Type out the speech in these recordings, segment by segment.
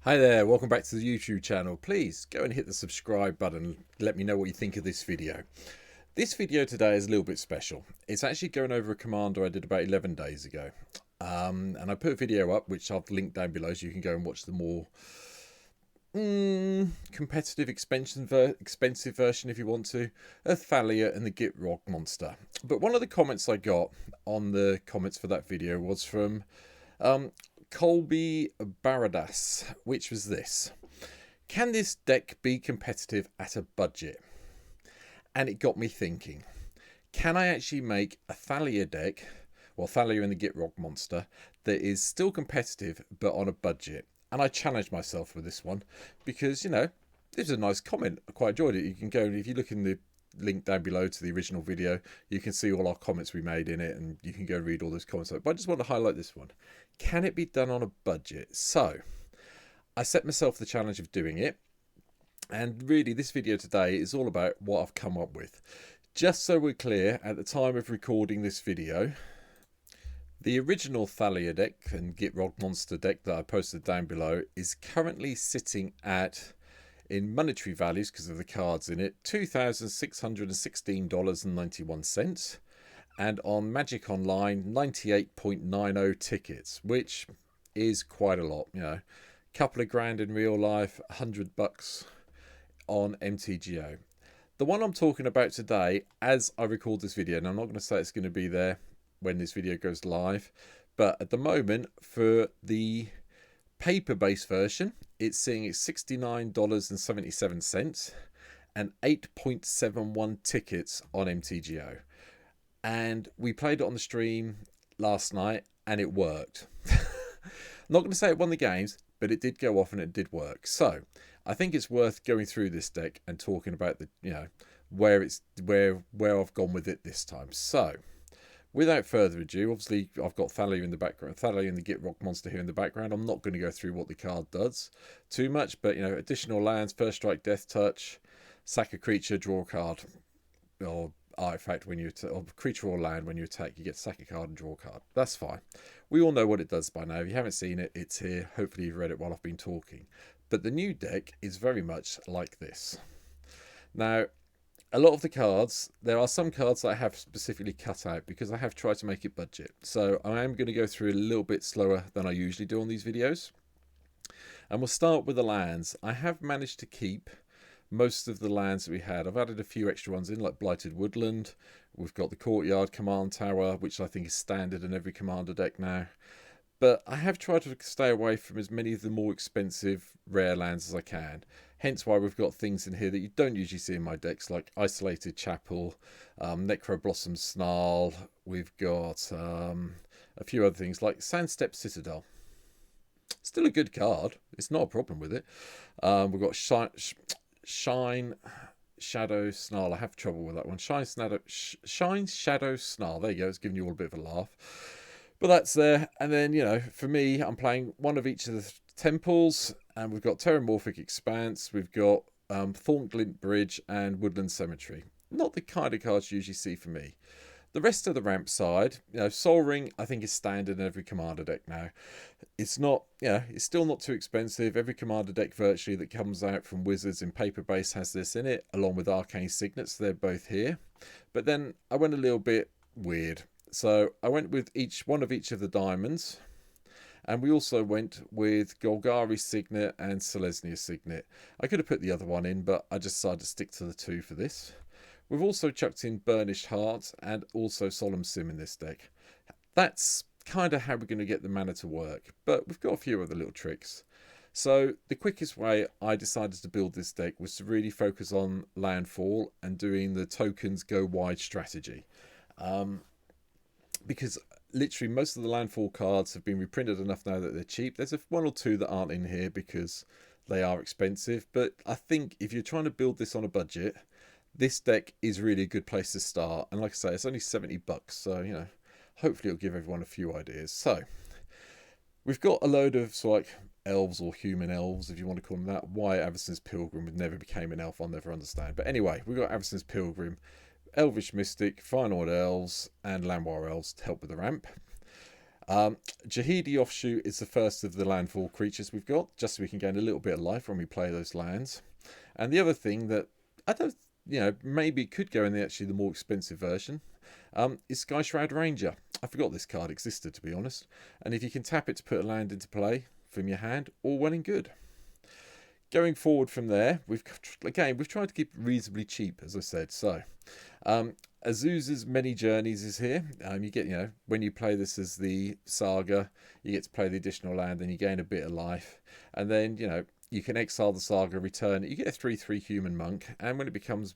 Hi there, welcome back to the YouTube channel. Please go and hit the subscribe button and let me know what you think of this video. This video today is a little bit special. It's actually going over a commander I did about 11 days ago. And I put a video up which I've linked down below so you can go and watch the more competitive expensive version if you want to, of Thalia and the Gitrog monster. But one of the comments I got on the comments for that video was from Colby Baradas, which was this: can this deck be competitive at a budget? And it got me thinking, can I actually make a Thalia deck, well, Thalia and the Gitrog monster, that is still competitive but on a budget? And I challenged myself with this one because, you know, this is a nice comment. I quite enjoyed it. You can go, if you look in the link down below to the original video, you can see all our comments we made in it, and you can go and read all those comments. But I just want to highlight this one. Can it be done on a budget? So I set myself the challenge of doing it, and really this video today is all about what I've come up with. Just so we're clear, at the time of recording this video, the original Thalia deck and Gitrog monster deck that I posted down below is currently sitting at, in monetary values because of the cards in it, $2,616.91, and on Magic Online 98.90 tickets, which is quite a lot. You know, couple of grand in real life, $100 on MTGO. The one I'm talking about today, as I record this video, and I'm not going to say it's going to be there when this video goes live, but at the moment, for the paper-based version, it's seeing $69.77 and 8.71 tickets on MTGO. And we played it on the stream last night and it worked. I'm not going to say it won the games, but it did go off and it did work. So I think it's worth going through this deck and talking about the, you know, where I've gone with it this time. So without further ado, obviously I've got Thalia in the background, Thalia and the Gitrog monster here in the background. I'm not going to go through what the card does too much, but, you know, additional lands, first strike, death touch, sack a creature, draw a card, or artifact when you or creature or land when you attack, you get sack a card and draw a card. That's fine. We all know what it does by now. If you haven't seen it, it's here. Hopefully you've read it while I've been talking. But the new deck is very much like this. Now, a lot of the cards, there are some cards that I have specifically cut out because I have tried to make it budget. So I am going to go through a little bit slower than I usually do on these videos. And we'll start with the lands. I have managed to keep most of the lands that we had. I've added a few extra ones in, like Blighted Woodland. We've got the Courtyard Command Tower, which I think is standard in every Commander deck now. But I have tried to stay away from as many of the more expensive rare lands as I can. Hence why we've got things in here that you don't usually see in my decks, like Isolated Chapel, Necroblossom Snarl. We've got a few other things like Sandstep Citadel. Still a good card. It's not a problem with it. We've got Shine Shadow Snarl. I have trouble with that one. Shine Shadow Snarl. There you go. It's giving you all a bit of a laugh. But that's there. And then, you know, for me, I'm playing one of each of the temples. And we've got Terramorphic Expanse. We've got Thornglint Bridge and Woodland Cemetery. Not the kind of cards you usually see for me. The rest of the ramp side, you know, Sol Ring, I think, is standard in every Commander deck now. It's not, you know, it's still not too expensive. Every Commander deck virtually that comes out from Wizards in paper base has this in it, along with Arcane Signets. They're both here. But then I went a little bit weird. So I went with one of each of the diamonds. And we also went with Golgari Signet and Selesnya Signet. I could have put the other one in, but I just decided to stick to the two for this. We've also chucked in Burnished Heart and also Solemn Sim in this deck. That's kind of how we're going to get the mana to work, but we've got a few other little tricks. So the quickest way I decided to build this deck was to really focus on landfall and doing the tokens go wide strategy. Because literally most of the landfall cards have been reprinted enough now that they're cheap. There's one or two that aren't in here because they are expensive, but I think if you're trying to build this on a budget, this deck is really a good place to start. And like I say, it's only $70, so, you know, hopefully it'll give everyone a few ideas. So we've got a load of like elves or human elves, if you want to call them that. Why Avacyn's Pilgrim never became an elf, I'll never understand. But anyway, we've got Avacyn's Pilgrim, Elvish Mystic, Fine Old Elves, and Llanowar Elves to help with the ramp. Jahidi Offshoot is the first of the landfall creatures we've got, just so we can gain a little bit of life when we play those lands. And the other thing that I don't, maybe could go in the more expensive version, is Sky Shroud Ranger. I forgot this card existed, to be honest. And if you can tap it to put a land into play from your hand, all well and good. Going forward from there, we've tried to keep it reasonably cheap, as I said. So, Azusa's Many Journeys is here. You get, when you play this as the Saga, you get to play the additional land, and you gain a bit of life. And then, you can exile the Saga, return it. You get a 3/3 human monk, and when it becomes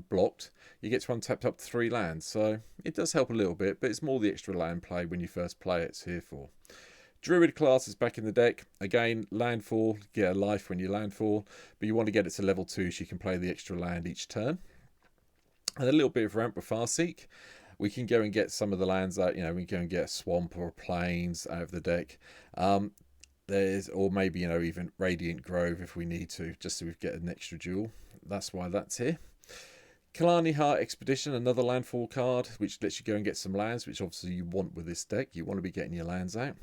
blocked, you get to untap up 3 lands. So it does help a little bit, but it's more the extra land play when you first play it's here for. Druid class is back in the deck. Again, landfall, get a life when you landfall, but you want to get it to level 2 so you can play the extra land each turn. And a little bit of ramp with Farseek. We can go and get some of the lands out, we can go and get a swamp or plains out of the deck. Or maybe, even Radiant Grove if we need to, just so we get an extra jewel. That's why that's here. Kalani Heart Expedition, another landfall card, which lets you go and get some lands, which obviously you want with this deck. You want to be getting your lands out.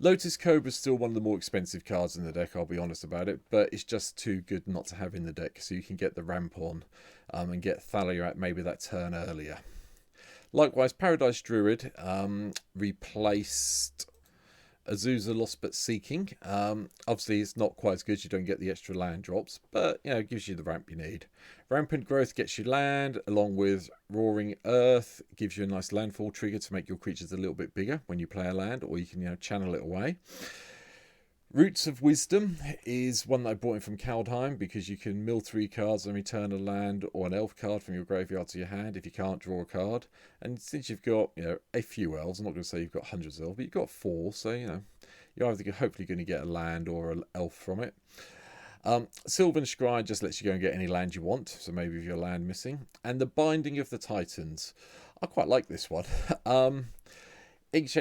Lotus Cobra is still one of the more expensive cards in the deck, I'll be honest about it, but it's just too good not to have in the deck, so you can get the ramp on and get Thalia out maybe that turn earlier. Likewise, Paradise Druid replaced Azusa Lost But Seeking. Obviously, it's not quite as good, you don't get the extra land drops, but it gives you the ramp you need. Rampant Growth gets you land, along with Roaring Earth gives you a nice landfall trigger to make your creatures a little bit bigger when you play a land, or you can channel it away. Roots of Wisdom is one that I bought in from Kaldheim, because you can mill 3 cards and return a land or an elf card from your graveyard to your hand if you can't draw a card. And since you've got a few elves, I'm not going to say you've got hundreds of elves, but you've got 4, so you're either hopefully going to get a land or an elf from it. Sylvan Scry just lets you go and get any land you want, so maybe if you're land missing. And the Binding of the Titans, I quite like this one. Each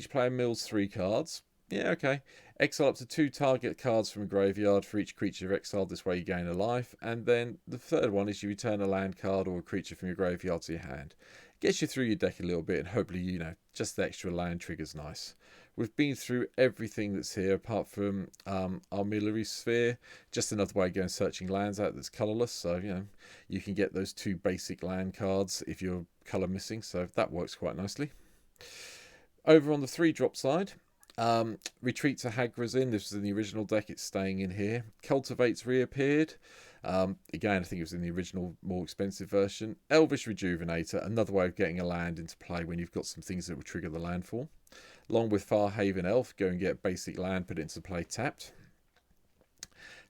player mills 3 cards. Yeah, okay. Exile up to 2 target cards from a graveyard for each creature exiled. This way you gain a life. And then the third one is you return a land card or a creature from your graveyard to your hand. Gets you through your deck a little bit, and hopefully, just the extra land trigger's nice. We've been through everything that's here, apart from Armillary Sphere. Just another way of going searching lands out that's colourless. So, you can get those 2 basic land cards if you're colour missing. So that works quite nicely. Over on the 3-drop side, Retreat to Hagrazin. This was in the original deck. It's staying in here. Cultivate's reappeared. Again, I think it was in the original, more expensive version. Elvish Rejuvenator, another way of getting a land into play when you've got some things that will trigger the landfall. Along with Farhaven Elf, go and get basic land, put it into play tapped.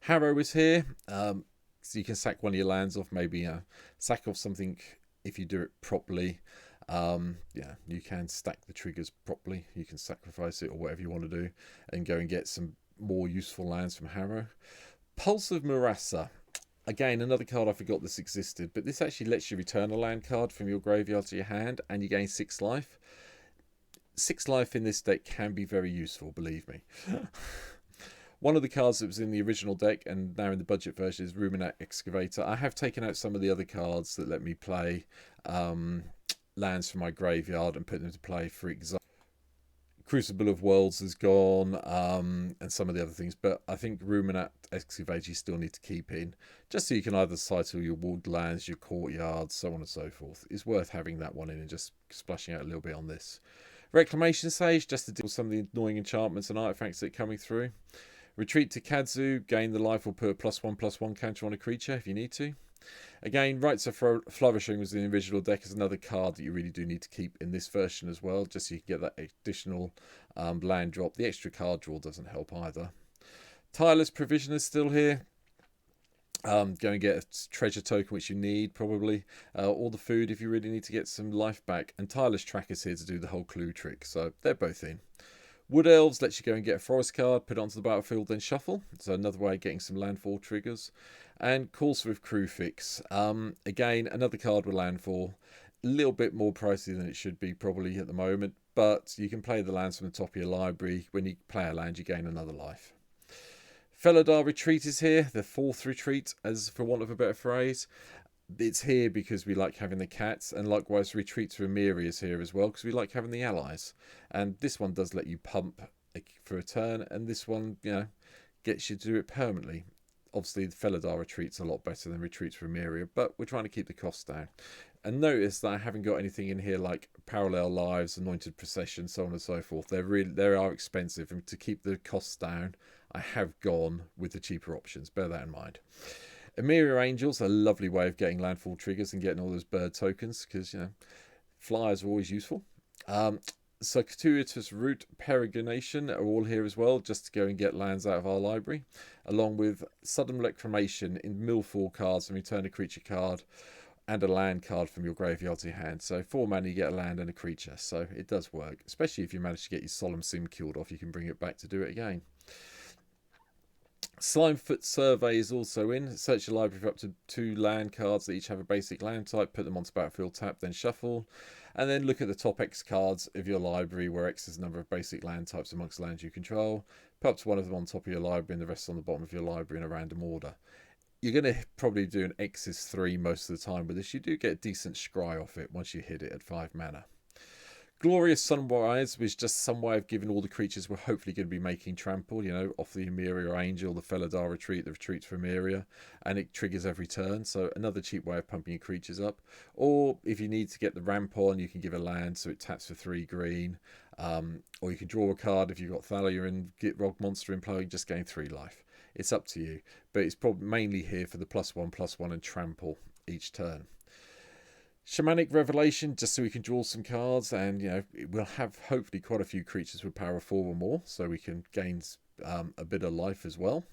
Harrow is here, so you can sack one of your lands off, maybe sack off something if you do it properly. You can stack the triggers properly. You can sacrifice it or whatever you want to do and go and get some more useful lands from Harrow. Pulse of Murasa. Again, another card I forgot this existed, but this actually lets you return a land card from your graveyard to your hand and you gain 6 life. 6 life in this deck can be very useful, believe me. One of the cards that was in the original deck and now in the budget version is Ruminant Excavator. I have taken out some of the other cards that let me play lands from my graveyard and put them to play. For example, Crucible of Worlds is gone, and some of the other things, but I think Ruminant Excavator you still need to keep in, just so you can either cycle your woodlands, your courtyards, so on and so forth. It's worth having that one in and just splashing out a little bit on this. Reclamation Sage, just to deal with some of the annoying enchantments and artifacts that are coming through. Retreat to Kadzu, gain the life or put a +1/+1 counter on a creature if you need to. Again, Rites of Flourishing was in the original deck as another card that you really do need to keep in this version as well, just so you can get that additional land drop. The extra card draw doesn't help either. Tireless Provision is still here. Go and get a treasure token which you need probably, or the food if you really need to get some life back. And Tireless Track is here to do the whole clue trick, so they're both in. Wood Elves lets you go and get a forest card, put it onto the battlefield, then shuffle. So another way of getting some landfall triggers. And Courser of Crewfix. Again, another card with landfall. A little bit more pricey than it should be probably at the moment, but you can play the lands from the top of your library. When you play a land, you gain another life. Felidar Retreat is here, the 4th retreat, as for want of a better phrase. It's here because we like having the cats, and likewise retreats for Emiri is here as well because we like having the allies. And this one does let you pump for a turn, and this one, gets you to do it permanently. Obviously, the Felidar retreat's a lot better than retreats for Emiri, but we're trying to keep the costs down. And notice that I haven't got anything in here like Parallel Lives, Anointed Procession, so on and so forth. They are expensive, and to keep the costs down, I have gone with the cheaper options. Bear that in mind. Emeria Angels, a lovely way of getting landfall triggers and getting all those bird tokens, because flyers are always useful. Circuitous Route Peregrination are all here as well, just to go and get lands out of our library, along with Sudden Reclamation in mill 4 cards and return a creature card and a land card from your graveyard to your hand. So 4 mana you get a land and a creature, so it does work, especially if you manage to get your Solemn Sim killed off. You can bring it back to do it again. Slimefoot Survey is also in. Search your library for up to 2 land cards that each have a basic land type. Put them onto battlefield, tap, then shuffle. And then look at the top X cards of your library, where X is the number of basic land types amongst lands you control. Put up to one of them on top of your library and the rest on the bottom of your library in a random order. You're going to probably do an X is 3 most of the time with this. You do get a decent scry off it once you hit it at 5 mana. Glorious Sunrise was just some way of giving all the creatures we're hopefully going to be making trample, off the Emeria Angel, the Felidar retreat, the retreats for Emeria, and it triggers every turn. So another cheap way of pumping your creatures up. Or if you need to get the ramp on, you can give a land so it taps for 3 green. Or you can draw a card if you've got Thalia and Gitrog monster in play, just gain 3 life. It's up to you, but it's probably mainly here for the +1/+1 and trample each turn. Shamanic Revelation, just so we can draw some cards, and we'll have hopefully quite a few creatures with power 4 or more, so we can gain a bit of life as well.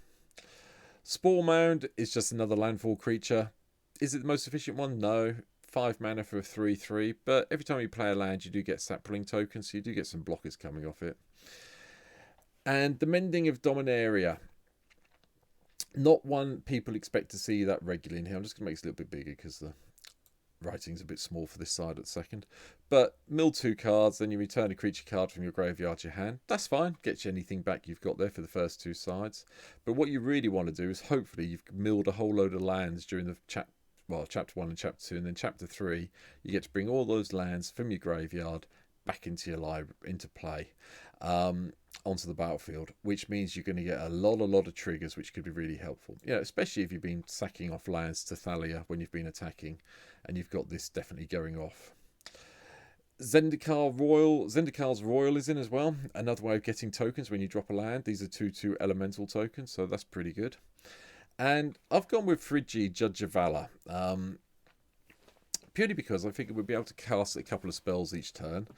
Spore Mound is just another landfall creature. Is it the most efficient one? No. 5 mana for a 3/3, but every time you play a land, you do get sapling tokens, so you do get some blockers coming off it. And the Mending of Dominaria. Not one people expect to see that regularly in here. I'm just going to make this a little bit bigger because the writing's a bit small for this side at second. But mill 2 cards, then you return a creature card from your graveyard to your hand. That's fine. Gets you anything back you've got there for the first 2 sides. But what you really want to do is hopefully you've milled a whole load of lands during the chapter 1 and chapter 2, and then chapter 3 you get to bring all those lands from your graveyard back into your library, into play, onto the battlefield, which means you're going to get a lot of triggers, which could be really helpful. Especially if you've been sacking off lands to Thalia when you've been attacking, and you've got this definitely going off. Zendikar's Royal is in as well. Another way of getting tokens when you drop a land. These are 2/2 elemental tokens, so that's pretty good. And I've gone with Frigid Judge of Valor, purely because I figured we'd be able to cast a couple of spells each turn.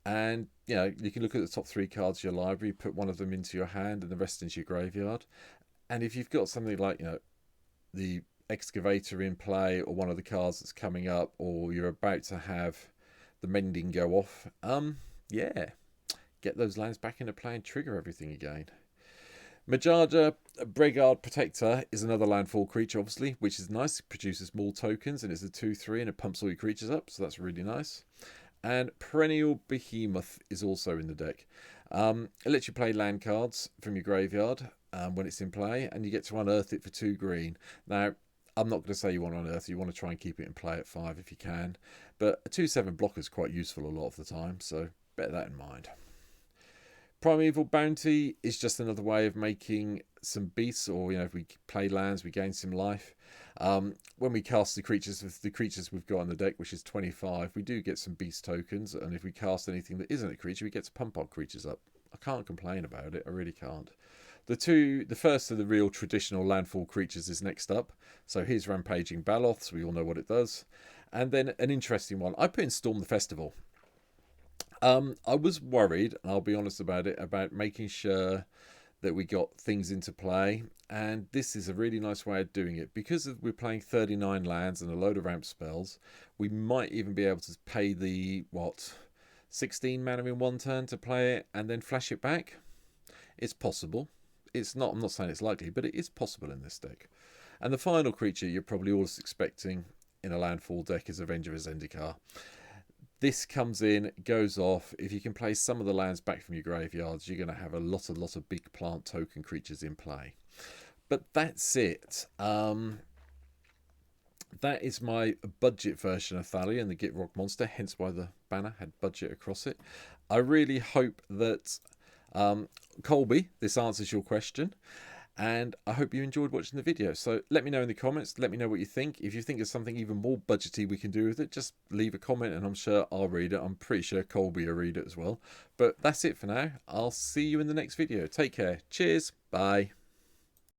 And you can look at the top 3 cards of your library, put one of them into your hand and the rest into your graveyard. And if you've got something like the Excavator in play, or one of the cards that's coming up, or you're about to have the Mending go off, get those lands back into play and trigger everything again. Majaja Bregard Protector is another landfall creature, obviously, which is nice. It produces more tokens, and it's a 2/3, and it pumps all your creatures up, so that's really nice. And Perennial Behemoth is also in the deck. It lets you play land cards from your graveyard when it's in play, and you get to unearth it for 2 green. Now, I'm not going to say you want to unearth it. You want to try and keep it in play at 5 if you can. But a 2/7 blocker is quite useful a lot of the time, so bear that in mind. Primeval Bounty is just another way of making some beasts, or if we play lands, we gain some life. When we cast the creatures we've got on the deck, which is 25, we do get some beast tokens, and if we cast anything that isn't a creature, we get to pump our creatures up. I can't complain about it. I really can't. The first of the real traditional landfall creatures is next up. So here's Rampaging Baloth, so we all know what it does. And then an interesting one. I put in Storm the Festival. I was worried, and I'll be honest about it, about making sure that we got things into play, and this is a really nice way of doing it. Because we're playing 39 lands and a load of ramp spells, we might even be able to pay the 16 mana in 1 turn to play it and then flash it back. It's possible. I'm not saying it's likely, but it is possible in this deck. And the final creature you're probably always expecting in a landfall deck is Avenger of Zendikar. This comes in, goes off. If you can play some of the lands back from your graveyards, you're going to have a lot of big plant token creatures in play. But that's it. that is my budget version of Thalia and the Gitrog monster, hence why the banner had budget across it. I really hope that, Colby, this answers your question. And I hope you enjoyed watching the video. So let me know in the comments. Let me know what you think. If you think there's something even more budgety we can do with it, just leave a comment and I'm sure I'll read it. I'm pretty sure Colby will read it as well. But that's it for now. I'll see you in the next video. Take care. Cheers. Bye.